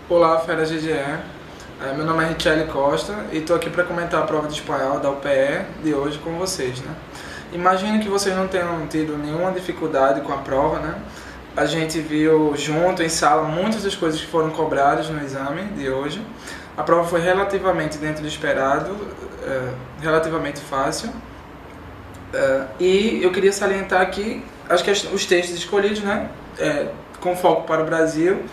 Olá, Fera GGE. Meu nome é Richelle Costa e estou aqui para comentar a prova de espanhol da UPE de hoje com vocês, né? Imagino que vocês não tenham tido nenhuma dificuldade com a prova, né? A gente viu junto em sala muitas das coisas que foram cobradas no exame de hoje. A prova foi relativamente dentro do esperado, relativamente fácil. E eu queria salientar aqui os textos escolhidos, né? Com foco para o Brasil.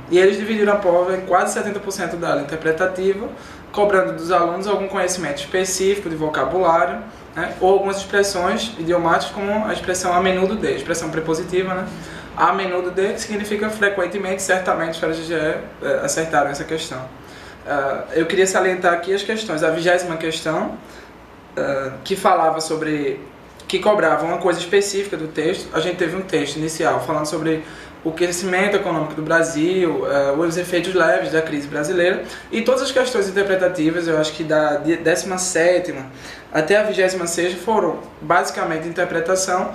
E eles dividiram a prova em quase 70% dela interpretativa, cobrando dos alunos algum conhecimento específico de vocabulário, né, ou algumas expressões idiomáticas, como a expressão a menudo de, expressão prepositiva, né? A menudo de, que significa frequentemente, certamente, os caras de GE acertaram essa questão. Eu queria salientar aqui as questões. A 20ª questão, que falava sobre, que cobrava uma coisa específica do texto. A gente teve um texto inicial falando sobre o crescimento econômico do Brasil, os efeitos leves da crise brasileira, e todas as questões interpretativas, eu acho que da 17ª até a 26ª foram basicamente interpretação,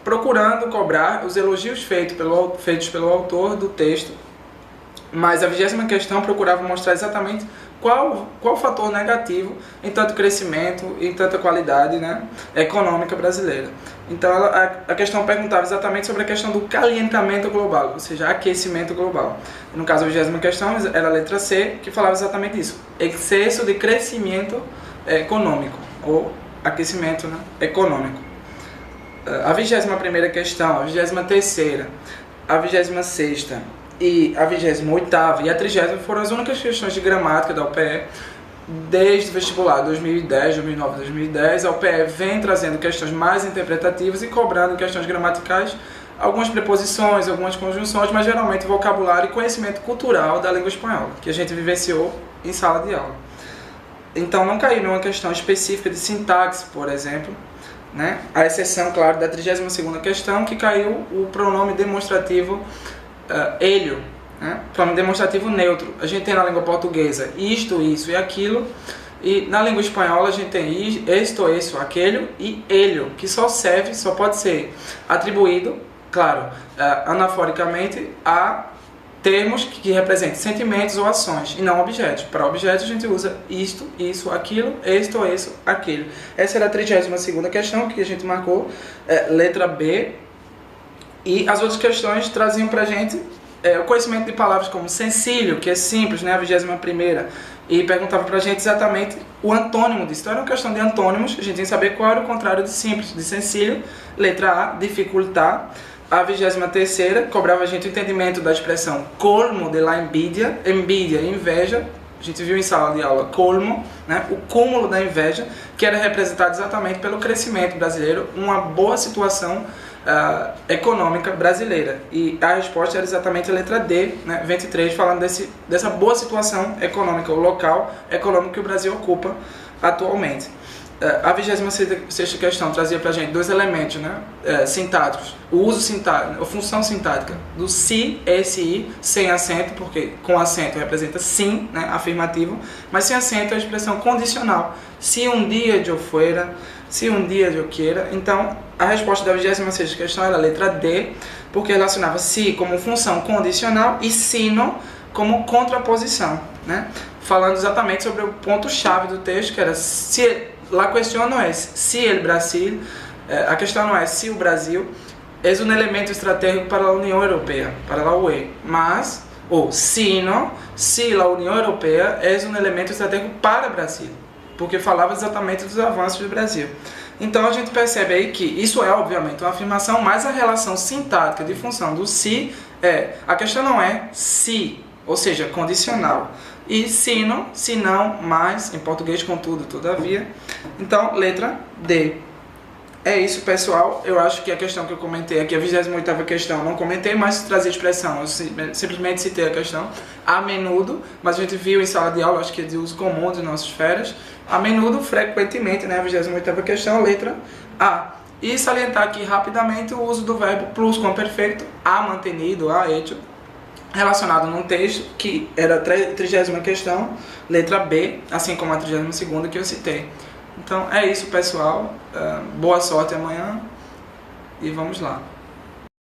procurando cobrar os elogios feitos pelo autor do texto, mas a 20ª questão procurava mostrar exatamente qual o fator negativo em tanto crescimento, em tanta qualidade, né, econômica brasileira. Então a questão perguntava exatamente sobre a questão do calientamento global, ou seja, aquecimento global. No caso, a 20ª questão era a letra C, que falava exatamente isso: excesso de crescimento econômico, ou aquecimento, né, econômico. A 21ª questão, a 23ª, a 26ª e a 28ª e a 30ª foram as únicas questões de gramática da UPE. Desde o vestibular 2010, 2009, 2010, a UPE vem trazendo questões mais interpretativas e cobrando questões gramaticais, algumas preposições, algumas conjunções, mas geralmente vocabulário e conhecimento cultural da língua espanhola, que a gente vivenciou em sala de aula. Então não caiu nenhuma questão específica de sintaxe, por exemplo, né? A exceção, claro, da 32ª questão, que caiu o pronome demonstrativo elho, né? Pronome demonstrativo neutro. A gente tem na língua portuguesa isto, isso e aquilo, e na língua espanhola a gente tem esto, isso, aquele e elho, que só pode ser atribuído, claro, anaforicamente a termos que representem sentimentos ou ações, e não objetos. Para objetos a gente usa isto, isso, aquilo, esto, isso, aquele. Essa era a 32ª questão que a gente marcou, letra B. E as outras questões traziam pra gente o conhecimento de palavras como sencillo, que é simples, né, a 21ª, e perguntava pra gente exatamente o antônimo disso. Então era uma questão de antônimos, a gente tem que saber qual era o contrário de simples, de sencillo. Letra A, dificultar. A 23ª cobrava a gente o entendimento da expressão colmo de la envidia, envidia, inveja. A gente viu em sala de aula colmo, né, o cúmulo da inveja, que era representado exatamente pelo crescimento brasileiro, uma boa situação econômica brasileira. E a resposta era exatamente a letra D, né, 23, falando dessa boa situação econômica, o local econômico que o Brasil ocupa atualmente. A 26ª questão trazia pra gente dois elementos, né, sintáticos: o uso sintático, a função sintática do si, si, sem acento, porque com acento representa sim, né, afirmativo, mas sem acento é a expressão condicional: se um dia eu fuera, se um dia eu quiera. Então a resposta da 26ª questão era a letra D, porque relacionava si como função condicional e sino como contraposição, né, falando exatamente sobre o ponto-chave do texto, que era se. La cuestión no es si el Brasil, a questão não é se o Brasil é um elemento estratégico para a União Europeia, para a UE, mas, ou sino, se a União Europeia é um elemento estratégico para o Brasil, porque falava exatamente dos avanços do Brasil. Então a gente percebe aí que isso é obviamente uma afirmação, mas a relação sintática de função do se a questão não é se, ou seja, condicional, e sino, se não, mas, em português contudo, todavia. Então, letra D. É isso, pessoal. Eu acho que a questão que eu comentei aqui, a 28ª questão, não comentei, mas trazia expressão. Eu simplesmente citei a questão a menudo, mas a gente viu em sala de aula, acho que é de uso comum de nossas férias. A menudo, frequentemente, né? A 28ª questão, letra A. E salientar aqui rapidamente o uso do verbo pluscuamperfeito, a mantenido, a hecho, relacionado num texto que era a 30ª questão, letra B, assim como a 32ª que eu citei. Então é isso, pessoal. Boa sorte amanhã e vamos lá.